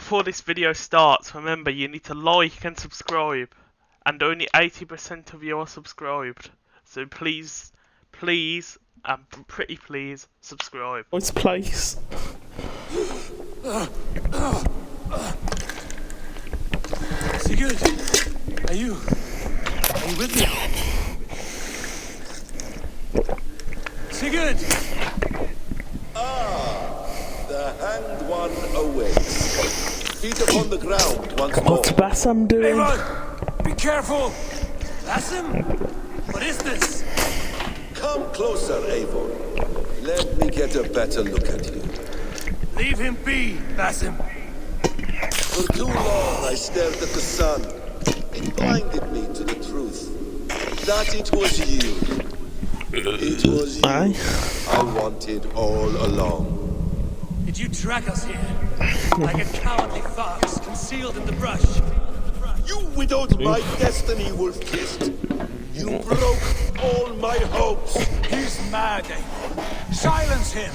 before this video starts, remember you need to like and subscribe, and only 80% of you are subscribed. So please, and pretty please, subscribe. Nice place. Sigurd, are you with me? Sigurd! The hanged one awaits. Feet upon the ground once more. What's Bassam doing? Eivor, be careful! Basim? What is this? Come closer, Eivor. Let me get a better look at you. Leave him be, Basim. For too long I stared at the sun. It blinded me to the truth. That it was you. It was you I wanted all along. Did you track us here? Like a cowardly fox concealed in the brush? You widowed my destiny, wolf-kissed. You broke all my hopes. He's mad, Eivor. Silence him!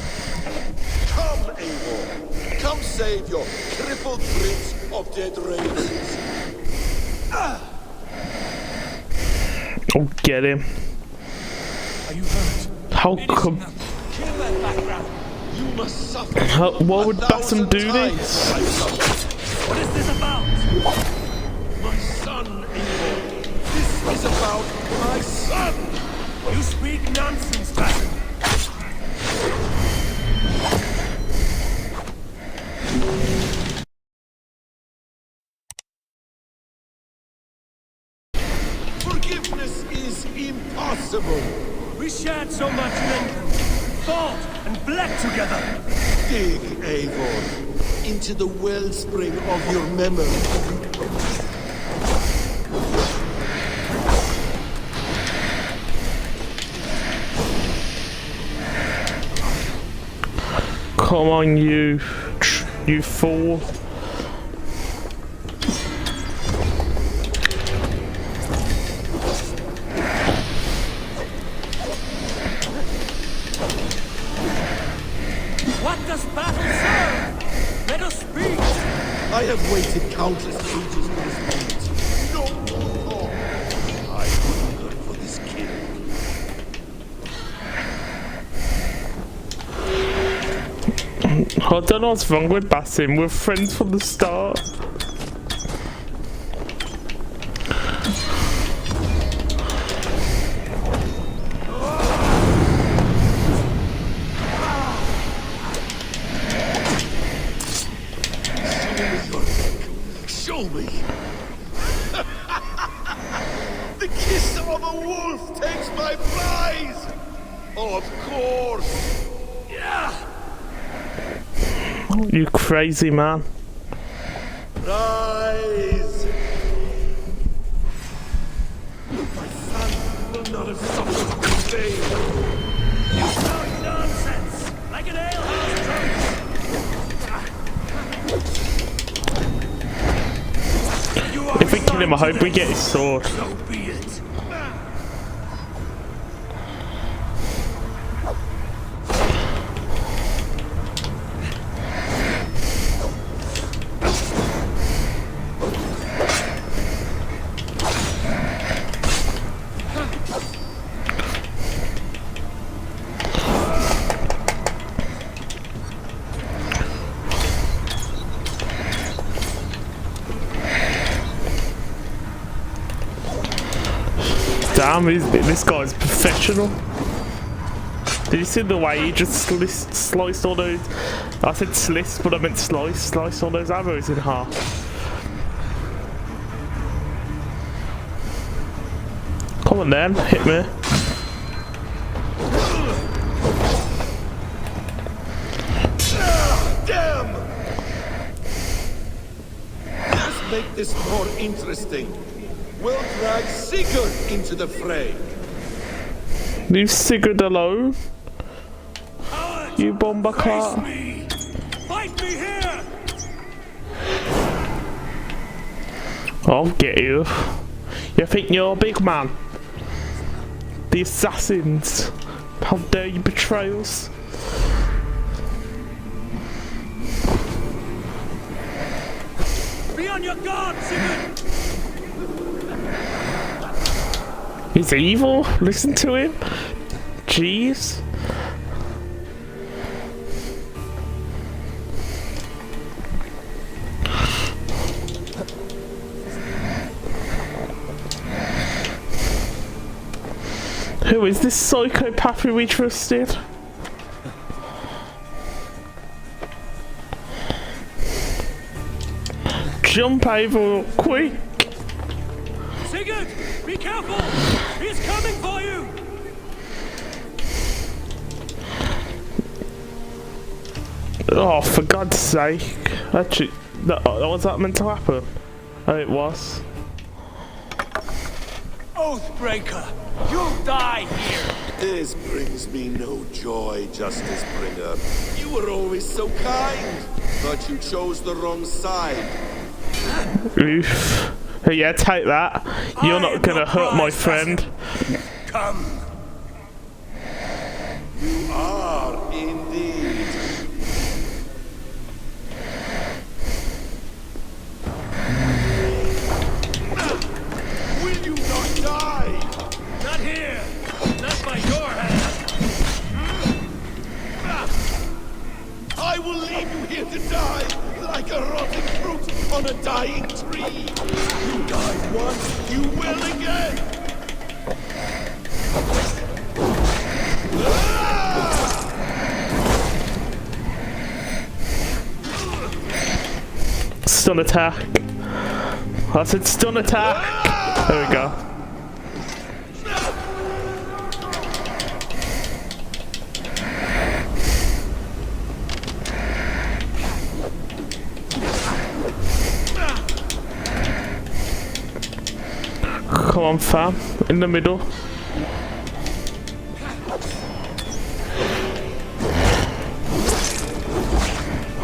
Come, Eivor. Come save your crippled prince of dead ravens. Oh, get him. Are you hurt? How come? Kill that background. You must suffer. Why would Bassam do times this? I suffered. What is this about? My son, Eivor. This is about my son. You speak nonsense, Basim. Forgiveness is impossible. We shared so much Lincoln, fought and bled together. Dig, Eivor, into the wellspring of your memory. Come on, you fool. What does battle serve? Let us speak. I have waited countless ages for this moment. No more. I hunger for this kill. I don't know what's wrong with Basim. We're friends from the start. Show me. The kiss of a wolf takes my prize. Of course. Yeah. You crazy man. Rise! My son will not have suffered in vain. You talk nonsense, like an alehouse drunk. You are If we kill him, I hope we get his sword. So be it. Damn, this guy's professional. Did you see the way he just sliced all those? I said sliced, but I meant sliced all those arrows in half. Come on then, hit me. Damn! Let's make this more interesting. We'll drag Sigurd into the fray. Leave Sigurd alone. Coward, You bomber face cart. me. Fight me here. I'll get you. You think you're a big man? The assassins. How dare you betray us? Be on your guard, Sigurd! He's evil. Listen to him. Jeez. Who is this psychopath who we trusted? Jump over quick! Sigurd! Be careful! He's coming for you! Oh, for God's sake. Actually, was that meant to happen? Oh, it was. Oathbreaker! You'll die here! This brings me no joy, Justice Bringer. You were always so kind, but you chose the wrong side. Oof. Yeah, take that. You're not gonna hurt my friend. Come! You are indeed. Will you not die? Not here! Not by your hand! I will leave you here to die, like a rotten fruit on a dying tree. You died once, you will again. Stun attack. I said stun attack. There we go. Come on, fam. In the middle.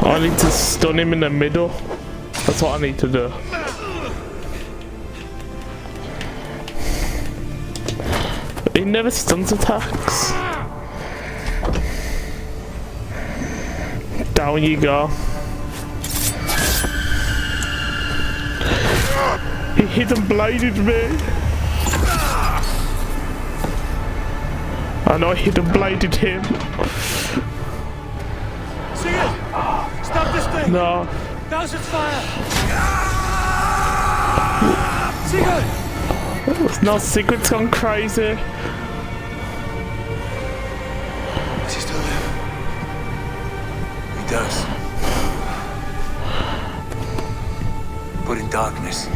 I need to stun him in the middle. That's what I need to do. He never stuns attacks. Down you go. He hidden bladed me. I know I hidden bladed him. Sigurd! Stop this thing! No. Douse its fire! Sigurd! No, Sigurd's gone crazy. Does he still live? He does. But in darkness.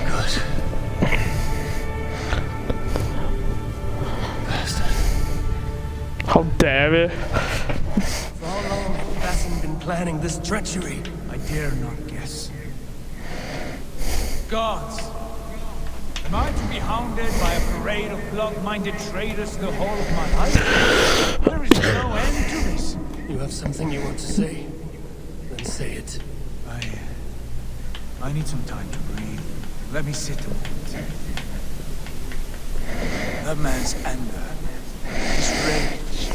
Good. Bastard. How dare he? For how long has Bassin been planning this treachery? I dare not guess. Gods! Am I to be hounded by a parade of blood-minded traitors the whole of my life? There is no end to this. You have something you want to say? Then say it. I need some time to breathe. Let me sit a moment. That man's anger, his rage,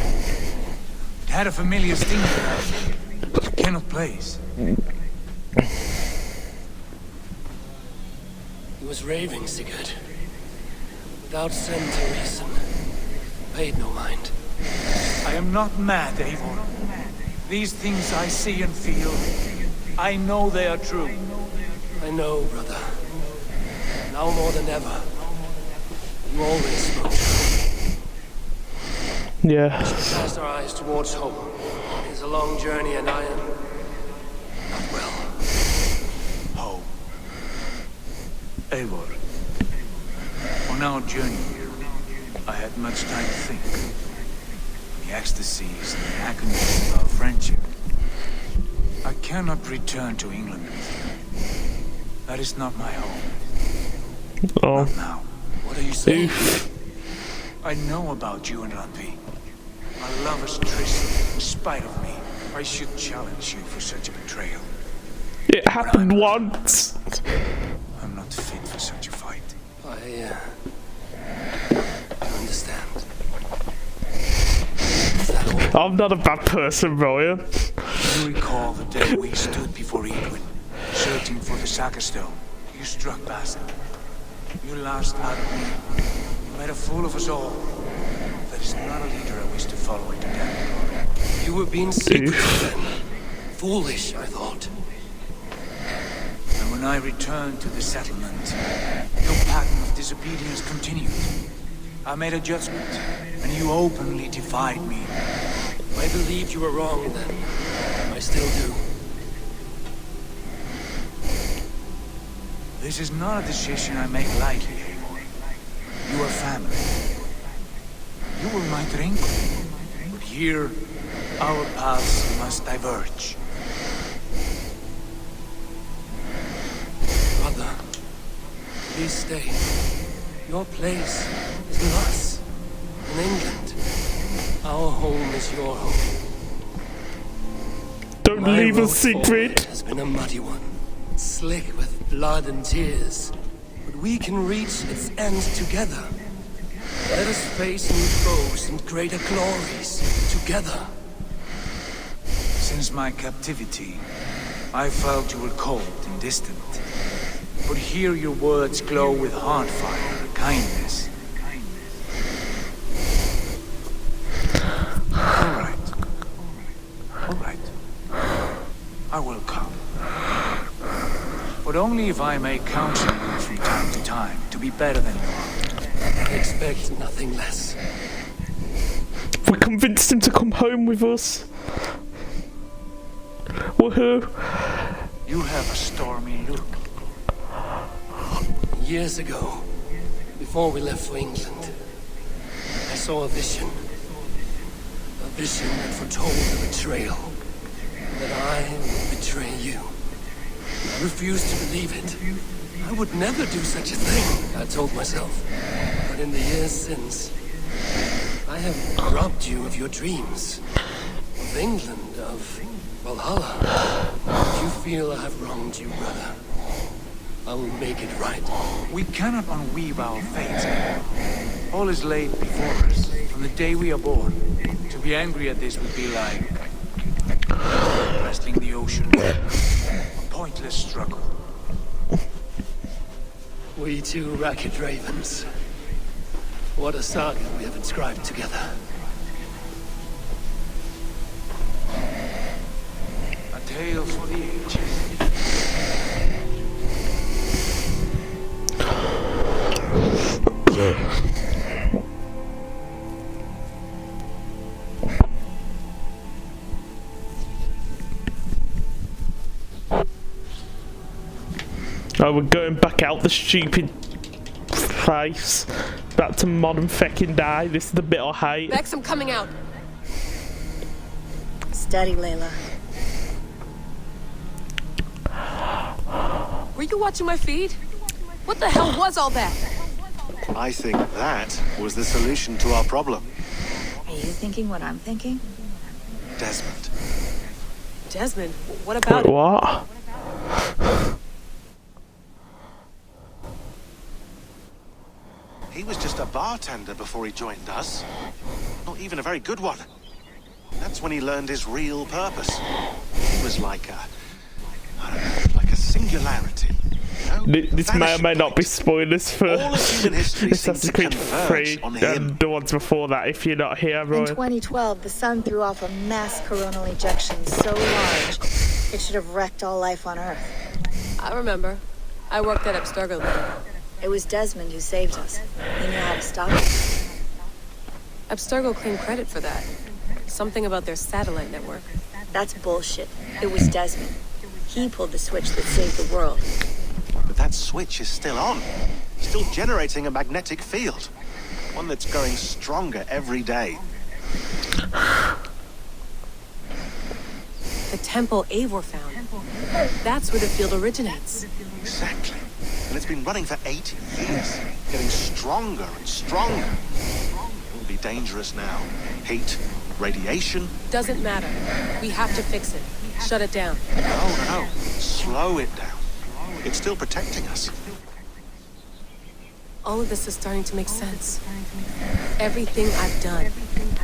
it had a familiar sting that I cannot place. He was raving, Sigurd. Without scent or reason. Paid no mind. I am not mad, Eivor. These things I see and feel, I know they are true. I know, brother. Now more than ever. You always spoke. Yeah. We should cast our eyes towards home. It is a long journey and I am not well. Home. Eivor. On our journey here, I had much time to think. The ecstasies and the agonies of our friendship. I cannot return to England with you. That is not my home. Oh. Not now. What are you saying? I know about you and Randvi. Our lovers tryst in spite of me. I should challenge you for such a betrayal. It happened once. I'm not fit for such a fight. I understand. Is that all? I'm not a bad person, Ryan. you recall the day we stood before Edwin, searching for the Saga Stone? You struck Basil. You laughed at me. You made a fool of us all. That is not a leader I wish to follow into death. You were being secretive then. Foolish, I thought. And when I returned to the settlement, your pattern of disobedience continued. I made a judgment, and you openly defied me. I believed you were wrong then. I still do. This is not a decision I make lightly, Eivor. You are family. You were my drink. But here, our paths must diverge. Brother, please stay. Your place is with us, in England. Our home is your home. Don't My leave road us, Siegfried. forward has been a muddy one, slick with blood and tears. But we can reach its end together. Let us face new foes and greater glories together. Since my captivity, I felt you were cold and distant. But here your words glow with heart fire and kindness. All right. I will come. But only if I may counsel you from time to time to be better than you are. I expect nothing less. We convinced him to come home with us. Woohoo! You have a stormy look. Years ago, before we left for England, I saw a vision. A vision that foretold the betrayal. That I would betray you. I refused to believe it. I would never do such a thing, I told myself. But in the years since, I have robbed you of your dreams. Of England, of Valhalla. If you feel I have wronged you, brother, I will make it right. We cannot unweave our fate. All is laid before us from the day we are born. To be angry at this would be like wrestling the ocean. A pointless struggle. We two ragged ravens. What a saga we have inscribed together. A tale for the ages. Oh, we're going back out the stupid place. Back to modern fecking day. This is the bit I hate. Bex, I'm coming out. Steady, Layla. Were you watching my feed? What the hell was all that? I think that was the solution to our problem. Are you thinking what I'm thinking? Desmond. Desmond, what about Wait, what? He was just a bartender before he joined us. Not even a very good one. That's when he learned his real purpose. He was like I don't know, like a singularity. You know? This may or may not be spoilers for All of human history Assassin's seems to Creed converge 3 on him. and the ones before that, if you're not here, In Roy. 2012, the sun threw off a mass coronal ejection so large, it should have wrecked all life on Earth. I remember. I worked at Abstergo then. It was Desmond who saved us. He knew how to stop it. Abstergo claimed credit for that. Something about their satellite network. That's bullshit. It was Desmond. He pulled the switch that saved the world. But that switch is still on. Still generating a magnetic field. One that's growing stronger every day. The temple Eivor found. That's where the field originates. Exactly. And it's been running for 80 years. Getting stronger and stronger. It will be dangerous now. Heat, radiation. Doesn't matter. We have to fix it. Shut it down. No. Slow it down. It's still protecting us. All of this is starting to make sense. Everything I've done,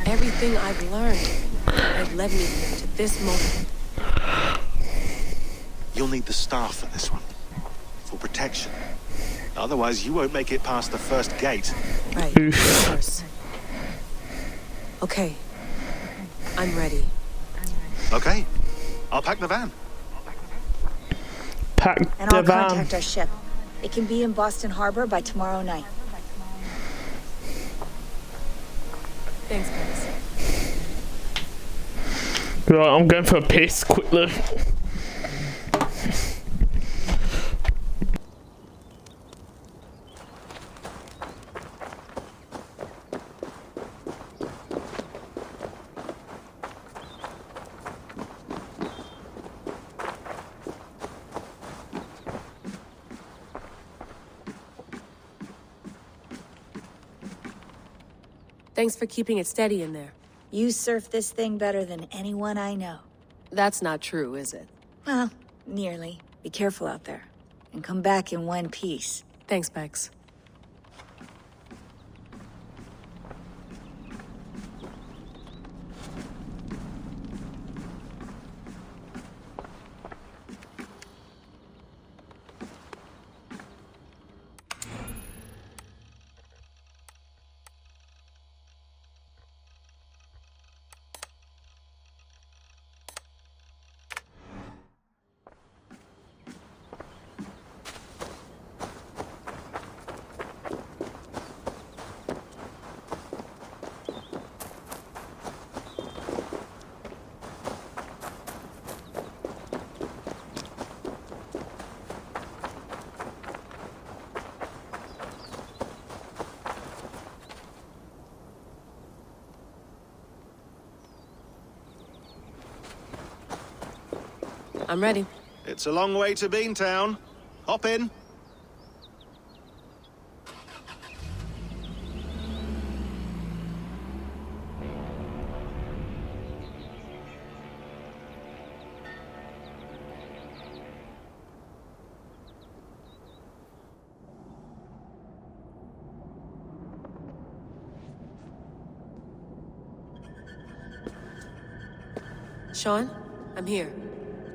everything I've learned, has led me to this moment. You'll need the staff for this one. For protection. Otherwise, you won't make it past the first gate. Right, of course. Okay. I'm ready. Okay. I'll pack the van. Pack And the I'll van. contact our ship. It can be in Boston Harbor by tomorrow night. Thanks, guys. Right, I'm going for a piss quickly. Thanks for keeping it steady in there. You surf this thing better than anyone I know. That's not true, is it? Well, nearly. Be careful out there. And come back in one piece. Thanks, Bex. I'm ready. It's a long way to Beantown. Hop in. Sean, I'm here.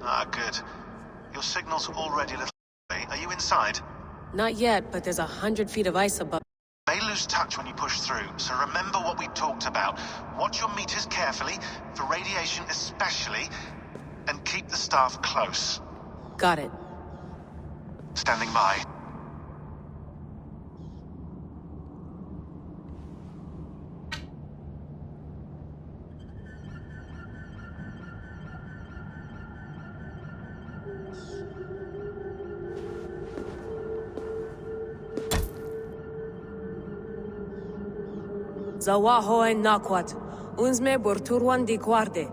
Ah, good. Your signal's already a little away. Are you inside? Not yet, but there's 100 feet of ice above. May lose touch when you push through, so remember what we talked about. Watch your meters carefully, for radiation especially, and keep the staff close. Got it. Standing by. Zawaho en nakwat. Unsme burturwan di guarde.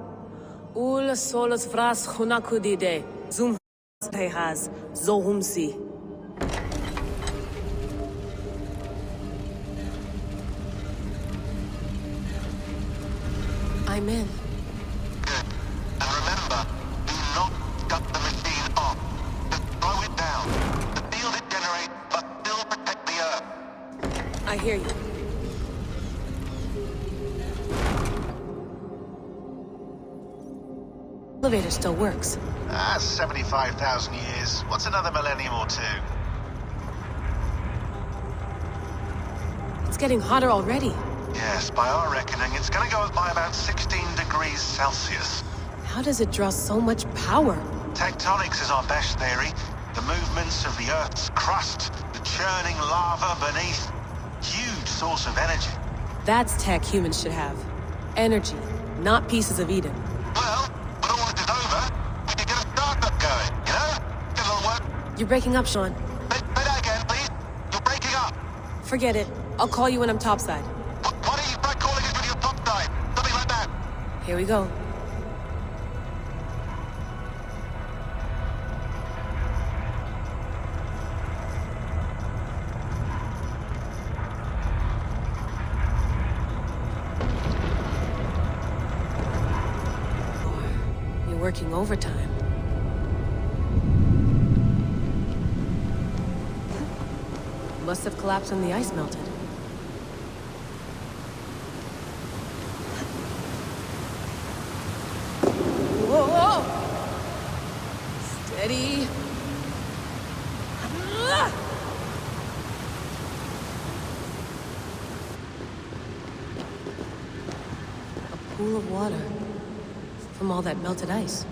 Ul solos vras hunakudide. Zum has zohumsi. I'm in. Good. And remember, do not cut the machine off. Just slow it down. The field it generates, but still protect the Earth. I hear you. Elevator still works. 75,000 years. What's another millennium or two? It's getting hotter already. Yes, by our reckoning, it's gonna go up by about 16 degrees Celsius. How does it draw so much power? Tectonics is our best theory. The movements of the Earth's crust, the churning lava beneath. Huge source of energy. That's tech humans should have. Energy, not pieces of Eden. Well, when all this is over, we can get a startup going, you know? Get a little work. You're breaking up, Sean. Say that again, please. You're breaking up. Forget it. I'll call you when I'm topside. Why don't you try calling us with your top side? Something like that. Here we go. You're working overtime. Must have collapsed when the ice melted. Whoa! Steady. A pool of water from all that melted ice.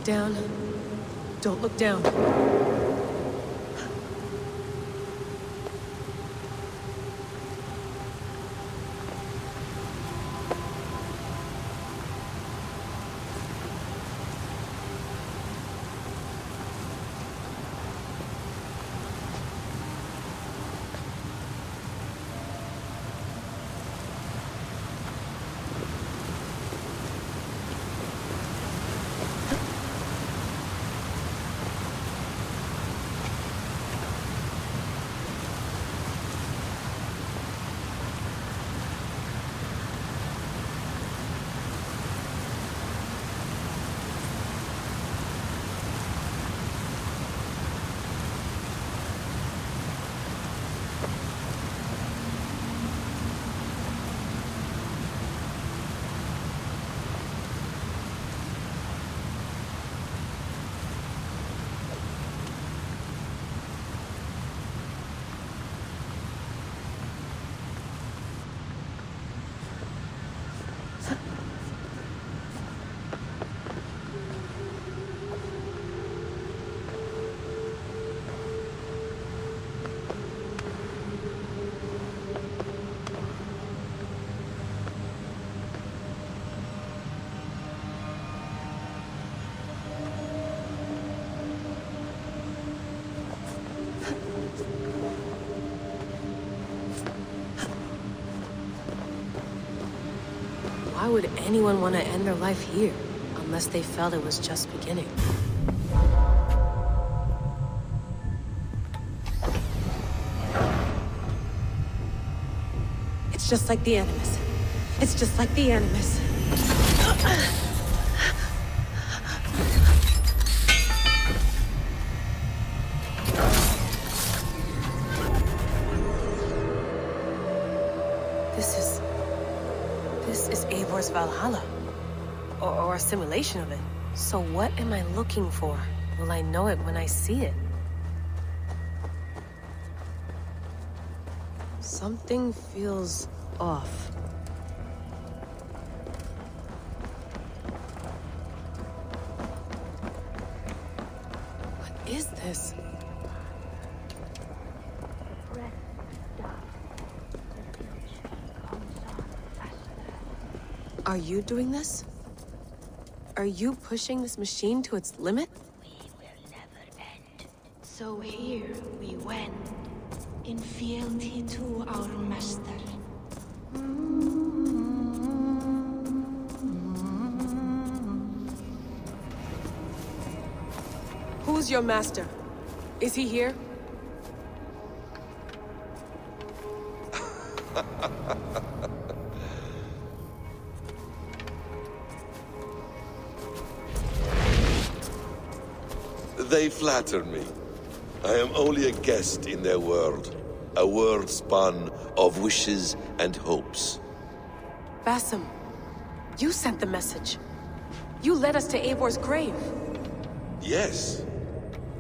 Down. Don't look down. Why would anyone want to end their life here, unless they felt it was just beginning? It's just like the Animus. It's just like the Animus. This is Eivor's Valhalla. Or a simulation of it. So what am I looking for? Will I know it when I see it? Something feels off. What is this? Are you doing this? Are you pushing this machine to its limit? We will never end. So here we went, in fealty to our master. Who's your master? Is he here? They flatter me. I am only a guest in their world. A world spun of wishes and hopes. Basim, You sent the message. You led us to Eivor's grave. Yes.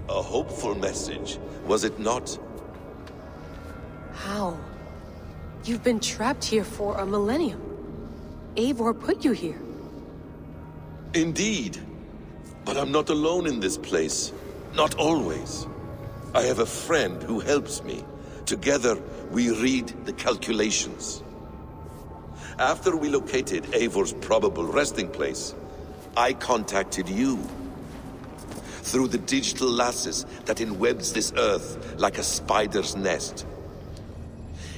A hopeful message, was it not? How? You've been trapped here for a millennium. Eivor put you here. Indeed. But I'm not alone in this place. Not always. I have a friend who helps me. Together, we read the calculations. After we located Eivor's probable resting place, I contacted you. Through the digital lasses that enwebs this earth like a spider's nest.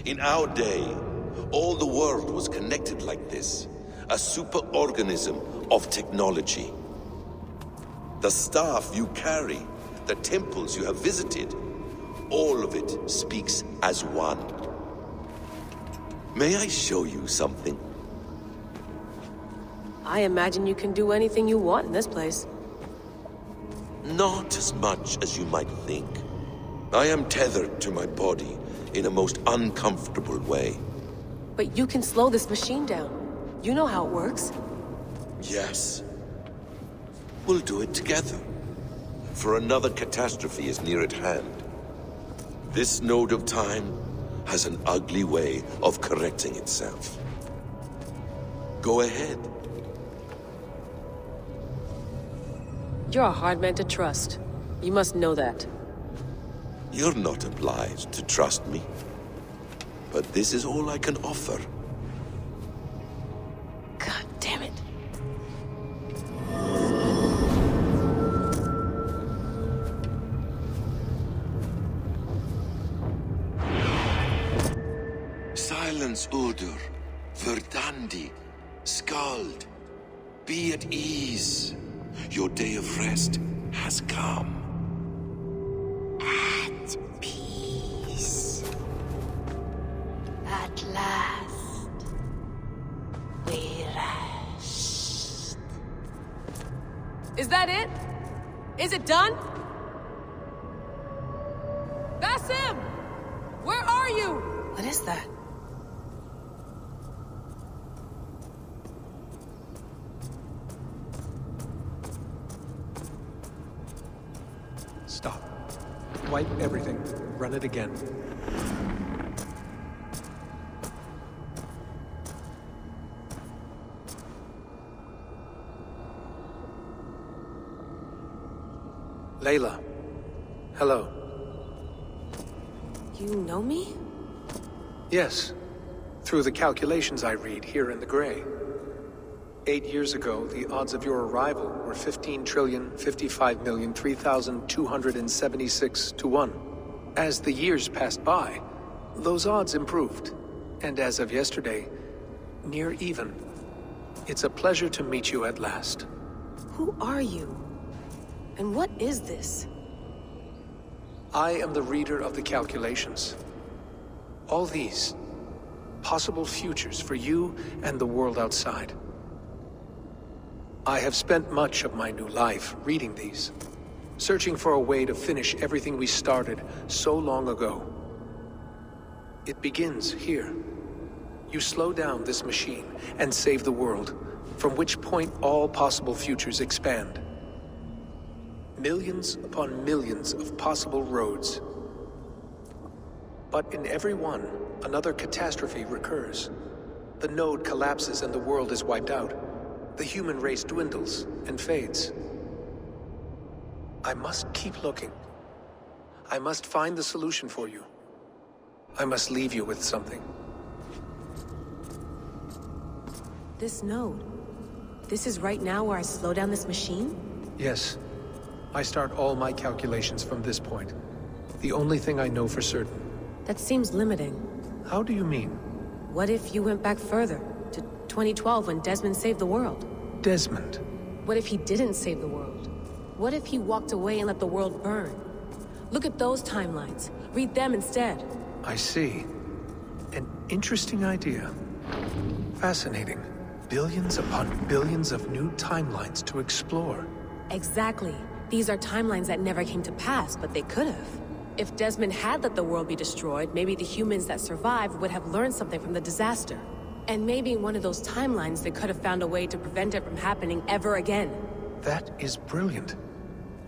In our day, all the world was connected like this. A superorganism of technology. The staff you carry, the temples you have visited, all of it speaks as one. May I show you something? I imagine you can do anything you want in this place. Not as much as you might think. I am tethered to my body in a most uncomfortable way. But you can slow this machine down. You know how it works. Yes. We'll do it together. For another catastrophe is near at hand. This node of time has an ugly way of correcting itself. Go ahead. You're a hard man to trust. You must know that. You're not obliged to trust me. But this is all I can offer. God damn it. Silence, Udur. Verdandi. Skald. Be at ease. Your day of rest has come. At peace. At last, we rest. Is that it? Is it done? That's him! Where are you? What is that? Stop. Wipe everything. Run it again. Layla. Hello. You know me? Yes. Through the calculations I read here in the gray. 8 years ago, the odds of your arrival were 15,055,003,276 to 1. As the years passed by, those odds improved. And as of yesterday, near even. It's a pleasure to meet you at last. Who are you? And what is this? I am the reader of the calculations. All these, possible futures for you and the world outside. I have spent much of my new life reading these, searching for a way to finish everything we started so long ago. It begins here. You slow down this machine and save the world, from which point all possible futures expand. Millions upon millions of possible roads. But in every one, another catastrophe recurs. The node collapses and the world is wiped out. The human race dwindles and fades. I must keep looking. I must find the solution for you. I must leave you with something. This node. This is right now where I slow down this machine? Yes. I start all my calculations from this point. The only thing I know for certain. That seems limiting. How do you mean? What if you went back further, to 2012 when Desmond saved the world? Desmond? What if he didn't save the world? What if he walked away and let the world burn? Look at those timelines. Read them instead. I see. An interesting idea. Fascinating. Billions upon billions of new timelines to explore. Exactly. These are timelines that never came to pass, but they could have. If Desmond had let the world be destroyed, maybe the humans that survived would have learned something from the disaster. And maybe in one of those timelines they could have found a way to prevent it from happening ever again. That is brilliant.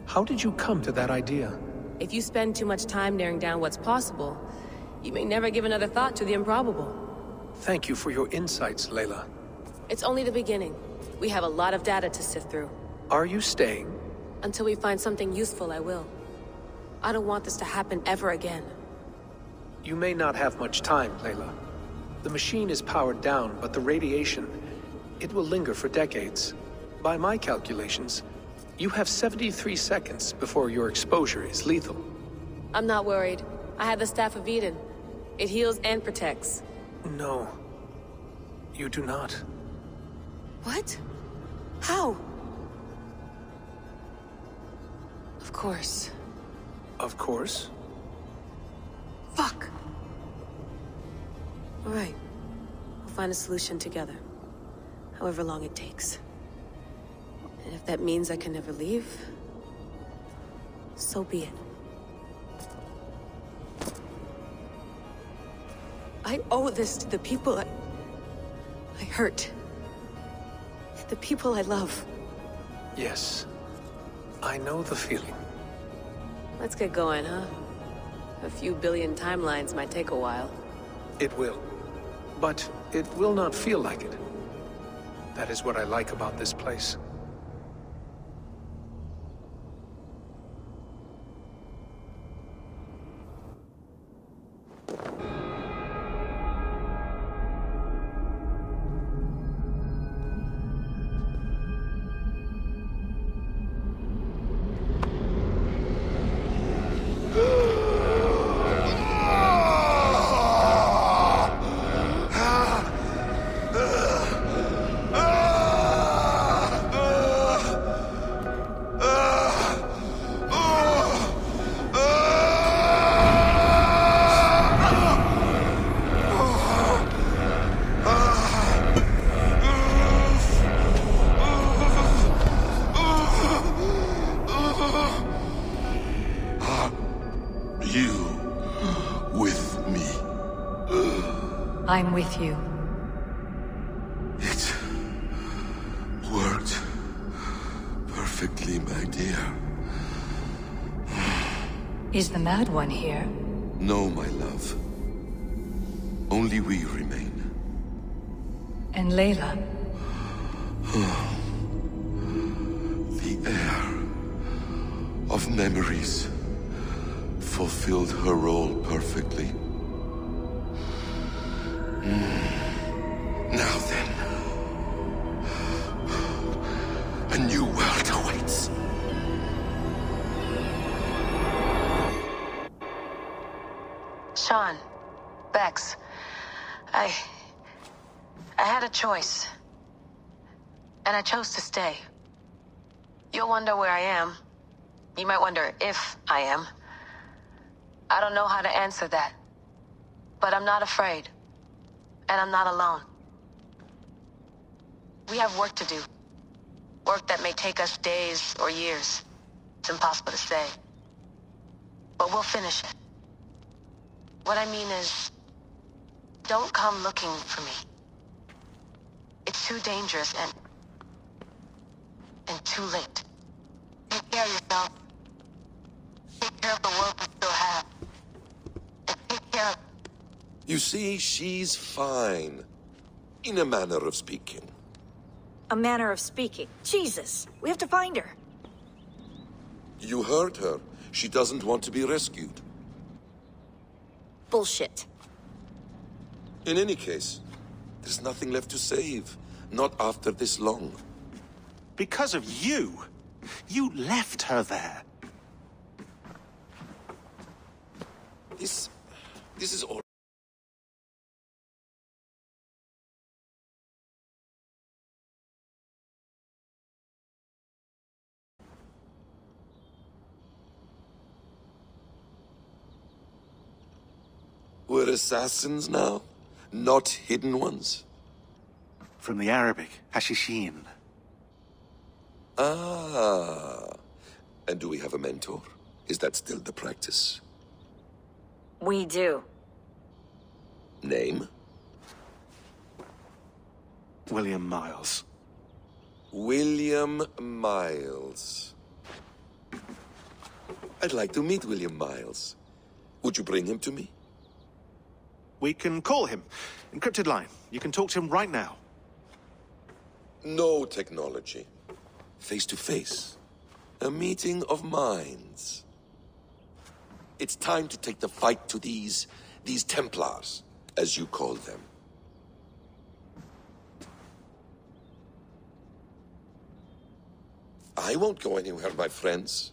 How did you come to that idea? If you spend too much time narrowing down what's possible, you may never give another thought to the improbable. Thank you for your insights, Layla. It's only the beginning. We have a lot of data to sift through. Are you staying? Until we find something useful, I will. I don't want this to happen ever again. You may not have much time, Layla. The machine is powered down, but the radiation, it will linger for decades. By my calculations, you have 73 seconds before your exposure is lethal. I'm not worried. I have the Staff of Eden. It heals and protects. No. You do not. What? How? Of course. Of course. Fuck! All right. We'll find a solution together. However long it takes. And if that means I can never leave, so be it. I owe this to the people I hurt. The people I love. Yes. I know the feeling. Let's get going, huh? A few billion timelines might take a while. It will. But it will not feel like it. That is what I like about this place. I'm with you. It worked perfectly, my dear. Is the Mad One here? No, my love. Only we remain. And Layla? The air of memories fulfilled her role perfectly. Now then, a new world awaits. Sean, Bex, I had a choice. And I chose to stay. You'll wonder where I am. You might wonder if I am. I don't know how to answer that. But I'm not afraid. And I'm not alone. We have work to do. Work that may take us days or years. It's impossible to say. But we'll finish it. What I mean is, don't come looking for me. It's too dangerous and too late. Take care of yourself. Take care of the world we still have. And take care of... You see, she's fine. In a manner of speaking. A manner of speaking. Jesus, we have to find her. You heard her. She doesn't want to be rescued. Bullshit. In any case, there's nothing left to save. Not after this long. Because of you. You left her there. This is all. We're assassins now, not hidden ones. From the Arabic, Hashishin. Ah. And do we have a mentor? Is that still the practice? We do. Name? William Miles. William Miles. I'd like to meet William Miles. Would you bring him to me? We can call him. Encrypted line. You can talk to him right now. No technology. Face to face. A meeting of minds. It's time to take the fight to these Templars, as you call them. I won't go anywhere, my friends.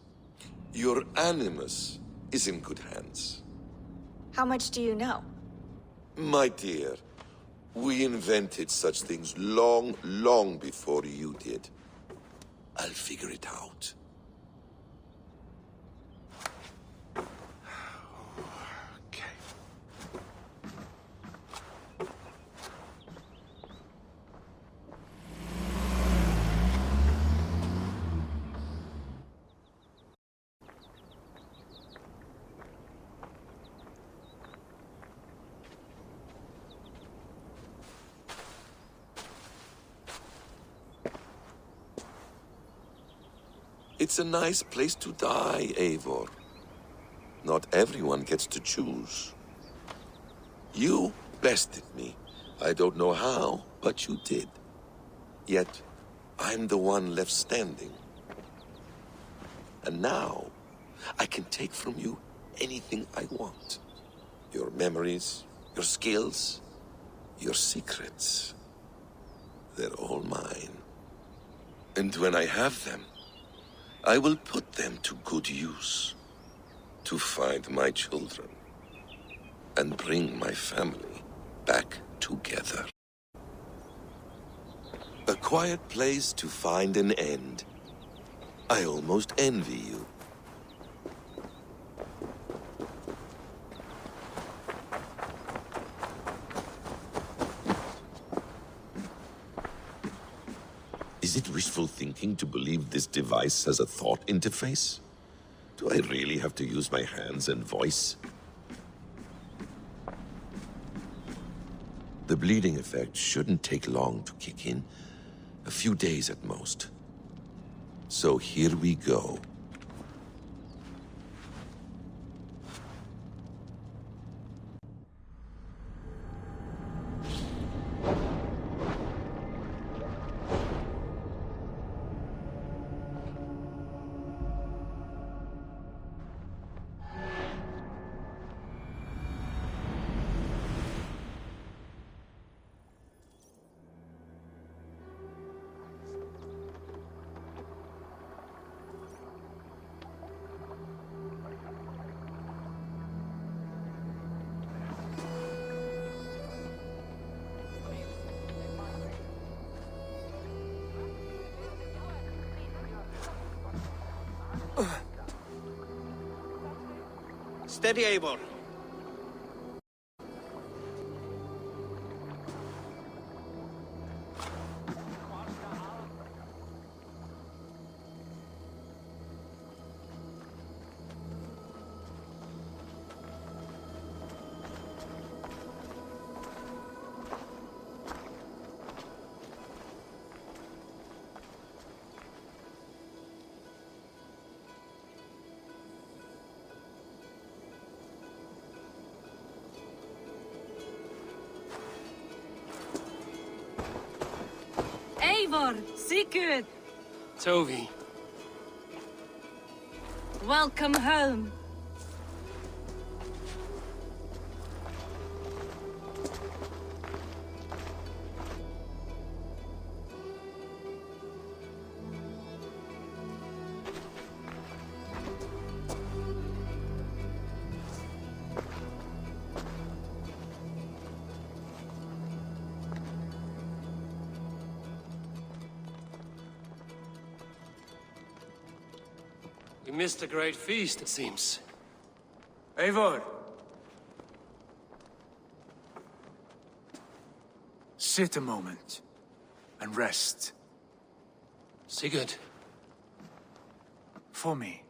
Your animus is in good hands. How much do you know? My dear, we invented such things long, long before you did. I'll figure it out. Okay. It's a nice place to die, Eivor. Not everyone gets to choose. You bested me. I don't know how, but you did. Yet, I'm the one left standing. And now, I can take from you anything I want. Your memories, your skills, your secrets. They're all mine. And when I have them, I will put them to good use. To find my children. And bring my family back together. A quiet place to find an end. I almost envy you. Is it wishful thinking to believe this device has a thought interface? Do I really have to use my hands and voice? The bleeding effect shouldn't take long to kick in. A few days at most. So here we go. Steady, Eivor. Eivor, Sigurd, Tovi, welcome home. we missed a great feast, it seems. Eivor! Sit a moment and rest. Sigurd, For me.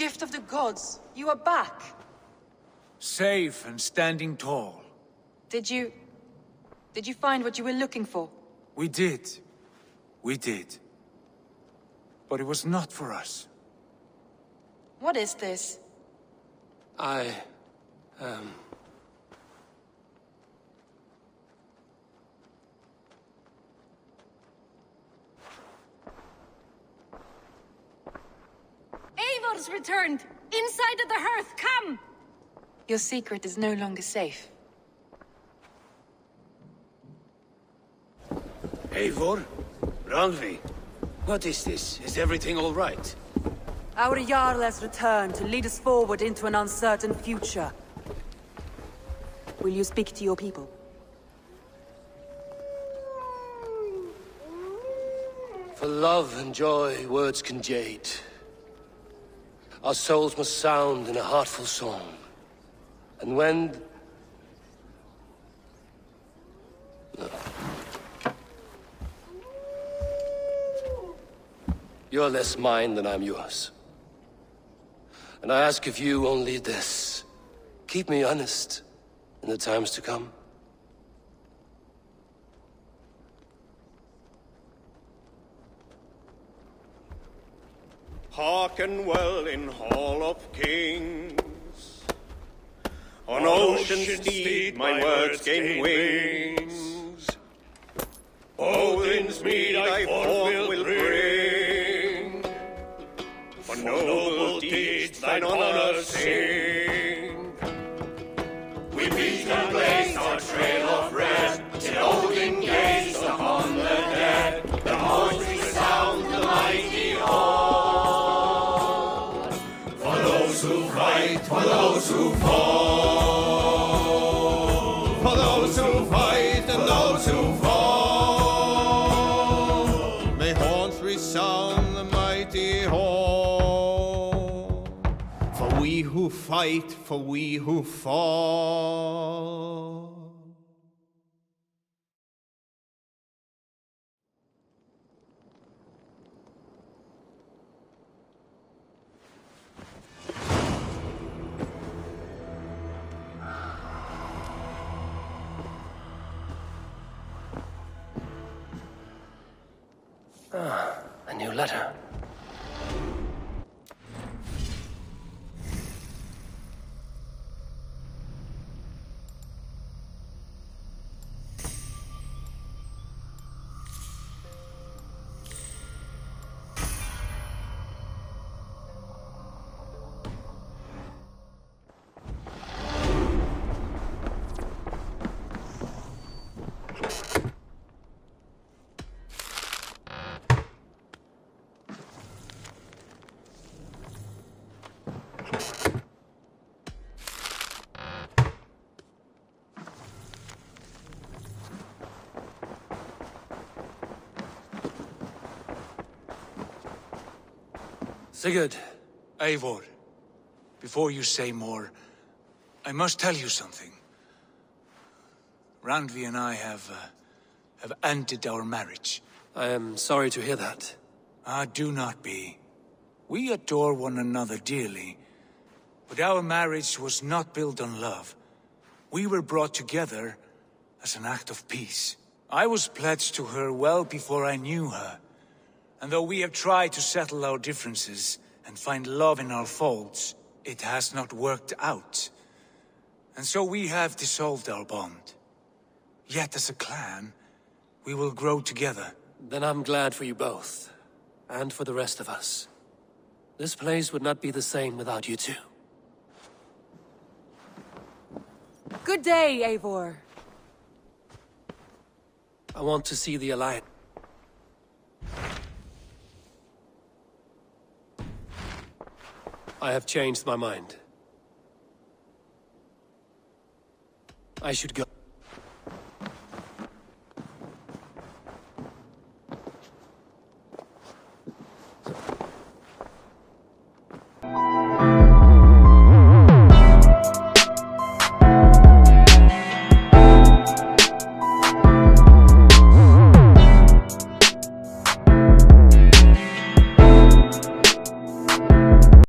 gift of the gods. You are back. Safe and standing tall. Did you find what you were looking for? We did. We did. But it was not for us. What is this? Eivor's returned! Inside of the hearth, come! Your secret is no longer safe. Eivor? Randvi? What is this? Is everything all right? Our Jarl has returned to lead us forward into an uncertain future. Will you speak to your people? For love and joy, words can jade. Our souls must sound in a heartful song. And when... No. You're less mine than I'm yours. And I ask of you only this. Keep me honest in the times to come. Hearken well in Hall of Kings. On ocean steed my words gain wings. Odin's mead I forth will bring. For noble deeds thine honor sing. We beat and blaze our trail of red, till Odin gazed upon the dead. The voice resound the mighty hall. For those who fight, for those who fall. For those who fight and those who fall. May horns resound the mighty hall. For we who fight, for we who fall. A new letter. Sigurd. Eivor, before you say more, I must tell you something. Randvi and I have ended our marriage. I am sorry to hear that. Ah, do not be. We adore one another dearly, but our marriage was not built on love. We were brought together as an act of peace. I was pledged to her well before I knew her. And though we have tried to settle our differences and find love in our faults, it has not worked out. And so we have dissolved our bond. Yet as a clan, we will grow together. Then I'm glad for you both, and for the rest of us. This place would not be the same without you two. Good day, Eivor. I want to see the Alliance. I have changed my mind. I should go.